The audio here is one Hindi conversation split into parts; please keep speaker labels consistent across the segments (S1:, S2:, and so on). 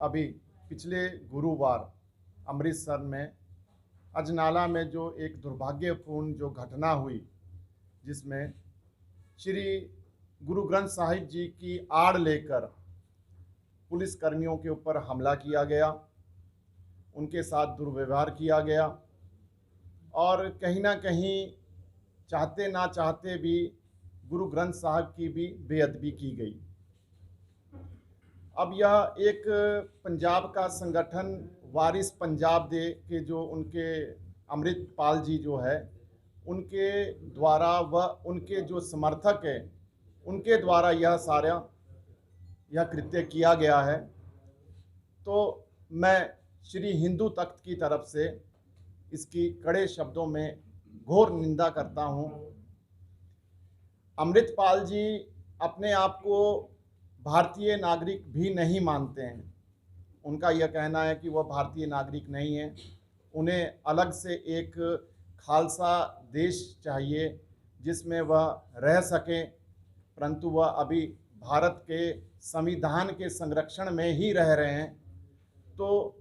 S1: अभी पिछले गुरुवार अमृतसर में अजनाला में जो एक दुर्भाग्यपूर्ण जो घटना हुई, जिसमें श्री गुरु ग्रंथ साहिब जी की आड़ लेकर पुलिस कर्मियों के ऊपर हमला किया गया, उनके साथ दुर्व्यवहार किया गया और कहीं ना कहीं चाहते ना चाहते भी गुरु ग्रंथ साहिब की भी बेअदबी की गई। अब यह एक पंजाब का संगठन वारिस पंजाब दे के जो उनके अमृतपाल जी जो है उनके द्वारा व उनके जो समर्थक है उनके द्वारा यह कृत्य किया गया है। तो मैं श्री हिंदू तख्त की तरफ से इसकी कड़े शब्दों में घोर निंदा करता हूँ। अमृतपाल जी अपने आप को भारतीय नागरिक भी नहीं मानते हैं। उनका यह कहना है कि वह भारतीय नागरिक नहीं है, उन्हें अलग से एक खालसा देश चाहिए जिसमें वह रह सकें, परंतु वह अभी भारत के संविधान के संरक्षण में ही रह रहे हैं। तो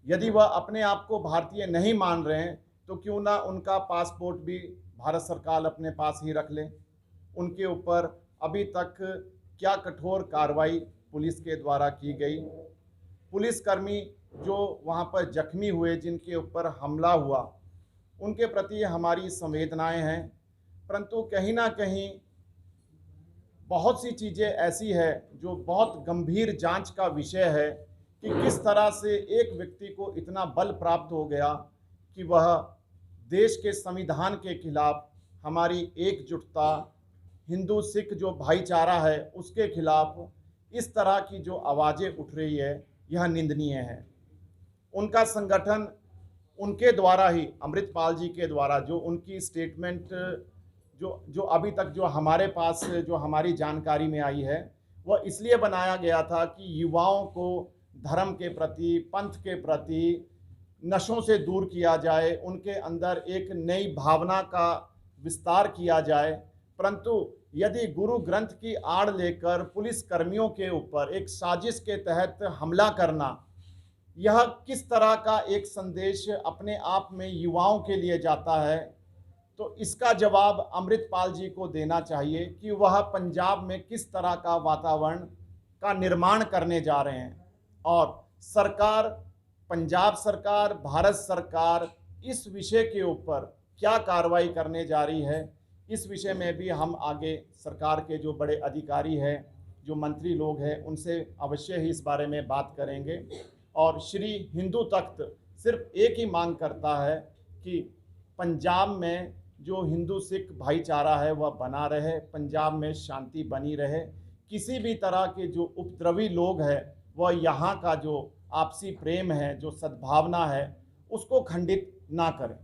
S1: यदि वह अपने आप को भारतीय नहीं मान रहे हैं तो क्यों ना उनका पासपोर्ट भी भारत सरकार अपने पास ही रख ले। उनके ऊपर अभी तक क्या कठोर कार्रवाई पुलिस के द्वारा की गई। पुलिसकर्मी जो वहाँ पर जख्मी हुए, जिनके ऊपर हमला हुआ, उनके प्रति हमारी संवेदनाएं हैं, परंतु कहीं ना कहीं बहुत सी चीज़ें ऐसी है जो बहुत गंभीर जांच का विषय है कि किस तरह से एक व्यक्ति को इतना बल प्राप्त हो गया कि वह देश के संविधान के खिलाफ, हमारी एकजुटता, हिंदू सिख जो भाईचारा है उसके खिलाफ इस तरह की जो आवाज़ें उठ रही है, यह निंदनीय है। उनका संगठन उनके द्वारा ही, अमृतपाल जी के द्वारा, जो उनकी स्टेटमेंट जो अभी तक जो हमारे पास जो हमारी जानकारी में आई है, वह इसलिए बनाया गया था कि युवाओं को धर्म के प्रति, पंथ के प्रति, नशों से दूर किया जाए, उनके अंदर एक नई भावना का विस्तार किया जाए। परंतु यदि गुरु ग्रंथ की आड़ लेकर पुलिस कर्मियों के ऊपर एक साजिश के तहत हमला करना, यह किस तरह का एक संदेश अपने आप में युवाओं के लिए जाता है, तो इसका जवाब अमृतपाल जी को देना चाहिए कि वह पंजाब में किस तरह का वातावरण का निर्माण करने जा रहे हैं। और सरकार, पंजाब सरकार, भारत सरकार इस विषय के ऊपर क्या कार्रवाई करने जा रही है, इस विषय में भी हम आगे सरकार के जो बड़े अधिकारी हैं, जो मंत्री लोग हैं, उनसे अवश्य ही इस बारे में बात करेंगे। और श्री हिंदू तख्त सिर्फ एक ही मांग करता है कि पंजाब में जो हिंदू सिख भाईचारा है वह बना रहे, पंजाब में शांति बनी रहे, किसी भी तरह के जो उपद्रवी लोग हैं वह यहाँ का जो आपसी प्रेम है, जो सद्भावना है, उसको खंडित ना करें।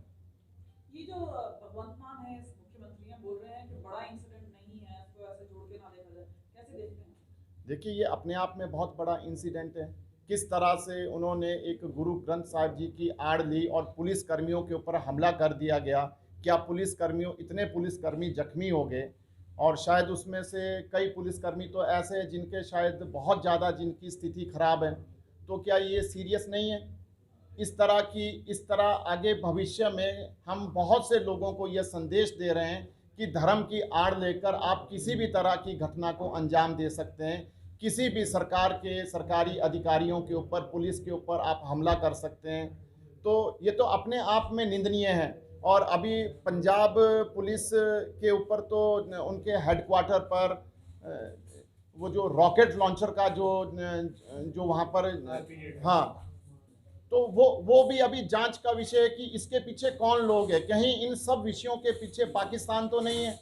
S2: ये जो भगवंत मान है, मुख्यमंत्री हैं, बोल रहे हैं कि बड़ा इंसिडेंट नहीं है, इसको ऐसे जोड़ के ना देखा जाए, कैसे देखते हैं?
S1: देखिए, ये अपने आप में बहुत बड़ा इंसिडेंट है। किस तरह से उन्होंने एक गुरु ग्रंथ साहिब जी की आड़ ली और पुलिस कर्मियों के ऊपर हमला कर दिया गया। क्या इतने पुलिसकर्मी जख्मी हो गए, और शायद उसमें से कई पुलिसकर्मी तो ऐसे हैं जिनके शायद बहुत ज़्यादा जिनकी स्थिति खराब है। तो क्या ये सीरियस नहीं है? इस तरह आगे भविष्य में हम बहुत से लोगों को यह संदेश दे रहे हैं कि धर्म की आड़ लेकर आप किसी भी तरह की घटना को अंजाम दे सकते हैं, किसी भी सरकार के सरकारी अधिकारियों के ऊपर, पुलिस के ऊपर आप हमला कर सकते हैं। तो ये तो अपने आप में निंदनीय है। और अभी पंजाब पुलिस के ऊपर तो उनके हेडक्वार्टर पर वो जो रॉकेट लॉन्चर का जो वहाँ पर, हाँ, तो वो भी अभी जांच का विषय है कि इसके पीछे कौन लोग हैं। कहीं इन सब विषयों के पीछे पाकिस्तान तो नहीं है?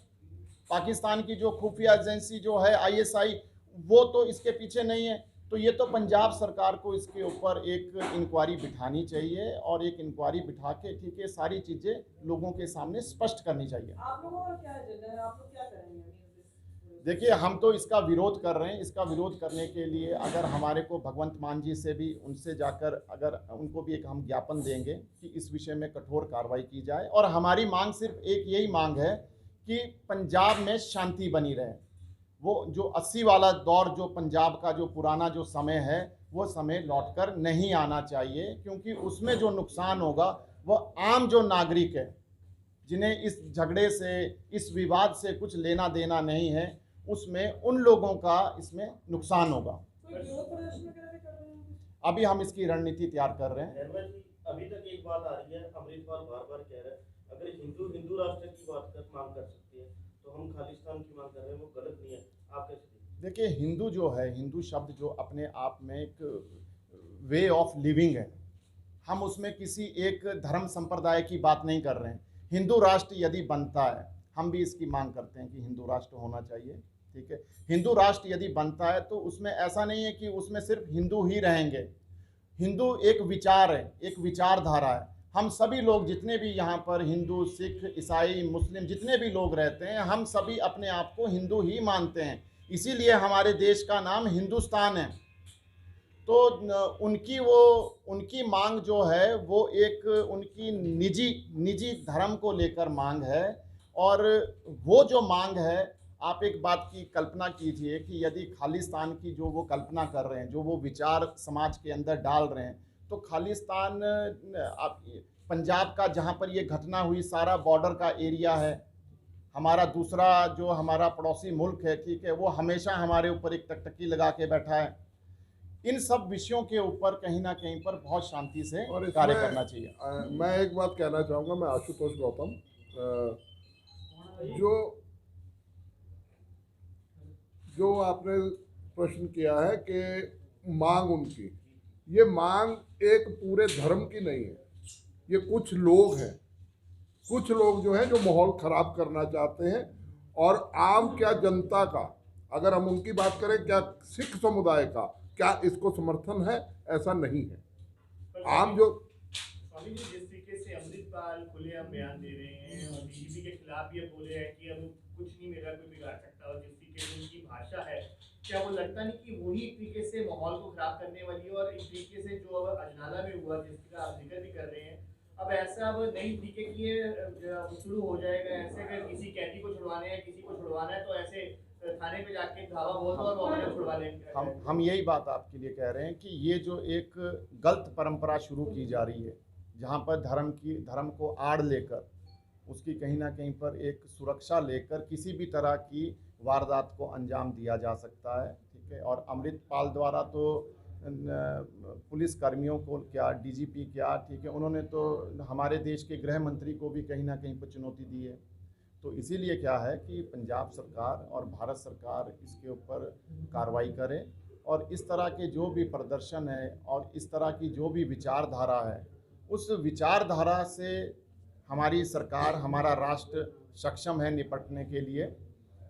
S1: पाकिस्तान की जो खुफिया एजेंसी जो है ISI, वो तो इसके पीछे नहीं है। तो ये तो पंजाब सरकार को इसके ऊपर एक इंक्वायरी बिठानी चाहिए, और एक इंक्वायरी बिठा के ठीक है सारी चीज़ें लोगों के सामने स्पष्ट करनी चाहिए।
S2: आप लोगों का क्या एजेंडा है, आप लोग क्या करेंगे?
S1: देखिए, हम तो इसका विरोध कर रहे हैं। इसका विरोध करने के लिए अगर हमारे को भगवंत मान जी से भी, उनसे जाकर अगर उनको भी एक हम ज्ञापन देंगे कि इस विषय में कठोर कार्रवाई की जाए। और हमारी मांग सिर्फ एक यही मांग है कि पंजाब में शांति बनी रहे। वो जो 80 वाला दौर, जो पंजाब का जो पुराना जो समय है, वो समय लौटकर नहीं आना चाहिए, क्योंकि उसमें जो नुकसान होगा वो आम जो नागरिक है, जिन्हें इस झगड़े से, इस विवाद से कुछ लेना देना नहीं है, उसमें उन लोगों का इसमें नुकसान होगा।
S2: कोई विरोध प्रदर्शन वगैरह भी कर रहे हैं?
S1: अभी हम इसकी रणनीति तैयार कर रहे हैं।
S3: निर्मल जी, अभी तक एक बात आ रही है, अमृतपाल बार बार कह रहे हैं अगर हिंदू राष्ट्र की मांग कर सकती है तो हम खालिस्तान की मांग कर रहे हैं, वो गलत नहीं है। आप कैसे
S1: देखिए, हिंदू जो है, हिंदू शब्द जो अपने आप में एक वे ऑफ लिविंग है, हम उसमें किसी एक धर्म संप्रदाय की बात नहीं कर रहे हैं। हिंदू राष्ट्र यदि बनता है, हम भी इसकी मांग करते हैं कि हिंदू राष्ट्र होना चाहिए, ठीक है। हिंदू राष्ट्र यदि बनता है तो उसमें ऐसा नहीं है कि उसमें सिर्फ हिंदू ही रहेंगे। हिंदू एक विचार है, एक विचारधारा है। हम सभी लोग जितने भी यहाँ पर हिंदू, सिख, ईसाई, मुस्लिम जितने भी लोग रहते हैं, हम सभी अपने आप को हिंदू ही मानते हैं। इसीलिए हमारे देश का नाम हिंदुस्तान है। तो उनकी मांग जो है वो एक उनकी निजी धर्म को लेकर मांग है। और वो जो मांग है, आप एक बात की कल्पना कीजिए कि यदि खालिस्तान की जो वो कल्पना कर रहे हैं, जो वो विचार समाज के अंदर डाल रहे हैं, तो खालिस्तान आप पंजाब का जहाँ पर ये घटना हुई, सारा बॉर्डर का एरिया है, हमारा दूसरा जो हमारा पड़ोसी मुल्क है, ठीक है, वो हमेशा हमारे ऊपर एक टकटकी लगा के बैठा है। इन सब विषयों के ऊपर कहीं ना कहीं पर बहुत शांति से कार्य करना चाहिए।
S4: मैं एक बात कहना चाहूँगा, मैं आशुतोष गौतम, जो आपने प्रश्न किया है कि मांग उनकी, ये मांग एक पूरे धर्म की नहीं है, ये कुछ लोग हैं, कुछ लोग जो हैं जो माहौल ख़राब करना चाहते हैं। और आम क्या जनता का, अगर हम उनकी बात करें, क्या सिख समुदाय का क्या इसको समर्थन है? ऐसा नहीं है। आम जो
S5: स्वामी जी जिस तरीके से अमृतपाल खुलेआम बयान दे रहे हैं और डीजीपी के खिलाफ ये बोले हैं कि अब कुछ नहीं मेरा कोई बिगाड़ सकता, और जिस तरीके से उनकी भाषा है, क्या वो लगता नहीं कि वही एक तरीके से माहौल को खराब करने वाली है? और इस तरीके से जो अब अजनाला में हुआ, जिसका आप जिक्र भी कर रहे हैं, अब ऐसा अब नई तरीके की शुरू हो जाएगा ऐसे, अगर किसी कैदी को छुड़वाना है, किसी को छुड़वाना है, तो ऐसे थाने पे जाके धावा बोल दो और वो अपने छुड़वा लेंगे।
S1: हम यही बात आपके लिए कह रहे हैं कि ये जो एक गलत परंपरा शुरू की जा रही है, जहाँ पर धर्म को आड़ लेकर, उसकी कहीं ना कहीं पर एक सुरक्षा लेकर किसी भी तरह की वारदात को अंजाम दिया जा सकता है, ठीक है। और अमृतपाल द्वारा तो पुलिस कर्मियों को क्या, डीजीपी क्या, ठीक है, उन्होंने तो हमारे देश के गृह मंत्री को भी कहीं ना कहीं पर चुनौती दी है। तो इसीलिए क्या है कि पंजाब सरकार और भारत सरकार इसके ऊपर कार्रवाई करे, और इस तरह के जो भी प्रदर्शन है और इस तरह की जो भी विचारधारा है, उस विचारधारा से हमारी सरकार, हमारा राष्ट्र सक्षम है निपटने के लिए।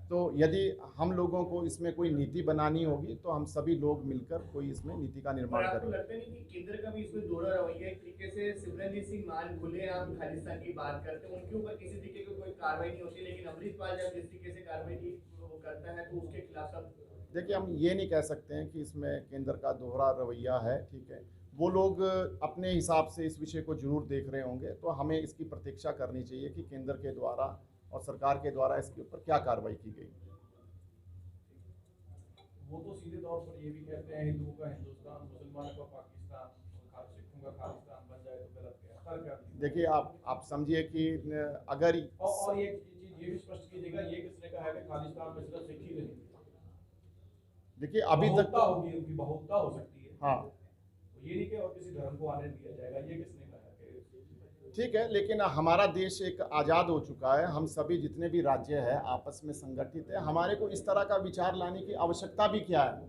S1: तो यदि हम लोगों को इसमें कोई नीति बनानी होगी तो हम सभी लोग मिलकर कोई इसमें नीति का निर्माण
S5: आपको
S1: करेंगे।
S5: लगता नहीं कि केंद्र का भी इसमें दोहरा रवैया, एक तरीके से सिमरनजीत सिंह मान खुलेआम खालिस्तान की बात करते हैं, उनके ऊपर किसी तरीके की कोई कार्रवाई नहीं होती, लेकिन अमृतपाल जब जिस तरीके से कार्रवाई की वो करता है तो उसके खिलाफ सब।
S1: देखिए, हम ये नहीं कह सकते हैं कि इसमें केंद्र का दोहरा रवैया है, ठीक है। वो लोग अपने हिसाब से इस विषय को जरूर देख रहे होंगे, तो हमें इसकी प्रतीक्षा करनी चाहिए कि केंद्र के द्वारा और सरकार के द्वारा इसके ऊपर क्या कार्रवाई की गई।
S6: वो तो सीधे तौर पर ये भी कहते हैं हिंदुओं का हिंदुस्तान, मुसलमानों का पाकिस्तान, सिखों का खालिस्तान बन जाए तो गलत है।
S1: देखिए, आप समझिए कि अगर
S6: और एक चीज ये भी स्पष्ट कीजिएगा, ये किसने कहा है कि खालिस्तान में सिर्फ सिख ही रहेंगे?
S1: देखिए, अभी तक
S6: बहुलता होगी, उनकी बहुलता हो सकती है।
S1: हाँ,
S6: तो ये नहीं कि और किसी धर्म को आने दिया जाएगा, ये किसने कहा है?
S1: ठीक है, लेकिन हमारा देश एक आज़ाद हो चुका है, हम सभी जितने भी राज्य हैं आपस में संगठित है। हमारे को इस तरह का विचार लाने की आवश्यकता भी क्या है?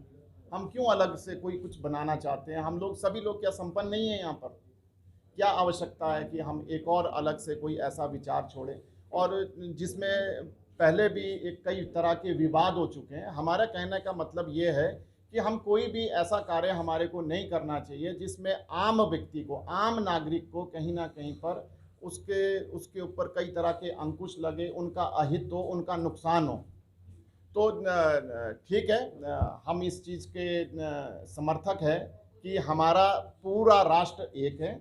S1: हम क्यों अलग से कोई कुछ बनाना चाहते हैं? हम लोग सभी लोग क्या संपन्न नहीं है यहाँ पर? क्या आवश्यकता है कि हम एक और अलग से कोई ऐसा विचार छोड़ें, और जिसमें पहले भी एक कई तरह के विवाद हो चुके हैं। हमारा कहने का मतलब ये है कि हम कोई भी ऐसा कार्य हमारे को नहीं करना चाहिए जिसमें आम व्यक्ति को, आम नागरिक को कहीं ना कहीं पर उसके ऊपर कई तरह के अंकुश लगे, उनका अहित हो, उनका नुकसान हो। तो ठीक है, हम इस चीज़ के समर्थक है कि हमारा पूरा राष्ट्र एक है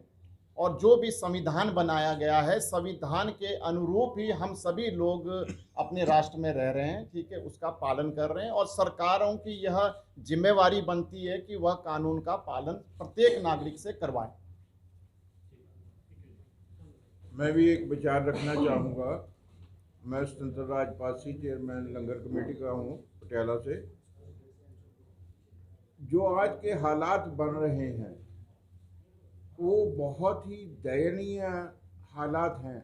S1: और जो भी संविधान बनाया गया है, संविधान के अनुरूप ही हम सभी लोग अपने राष्ट्र में रह रहे हैं, ठीक है, उसका पालन कर रहे हैं। और सरकारों की यह जिम्मेवारी बनती है कि वह कानून का पालन प्रत्येक नागरिक से करवाएं।
S7: मैं भी एक विचार रखना चाहूँगा। मैं स्वतंत्र राज पासी, चेयरमैन लंगर कमेटी का हूँ पटियाला से। जो आज के हालात बन रहे हैं वो बहुत ही दयनीय हालात हैं।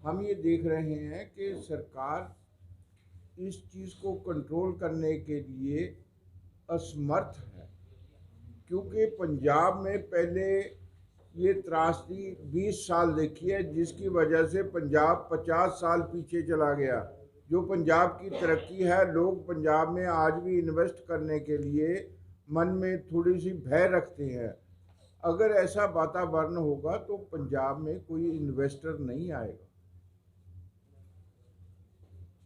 S7: हम ये देख रहे हैं कि सरकार इस चीज़ को कंट्रोल करने के लिए असमर्थ है, क्योंकि पंजाब में पहले ये त्रासदी 20 साल देखी है, जिसकी वजह से पंजाब 50 साल पीछे चला गया। जो पंजाब की तरक्की है, लोग पंजाब में आज भी इन्वेस्ट करने के लिए मन में थोड़ी सी भय रखते हैं। अगर ऐसा वातावरण होगा तो पंजाब में कोई इन्वेस्टर नहीं आएगा।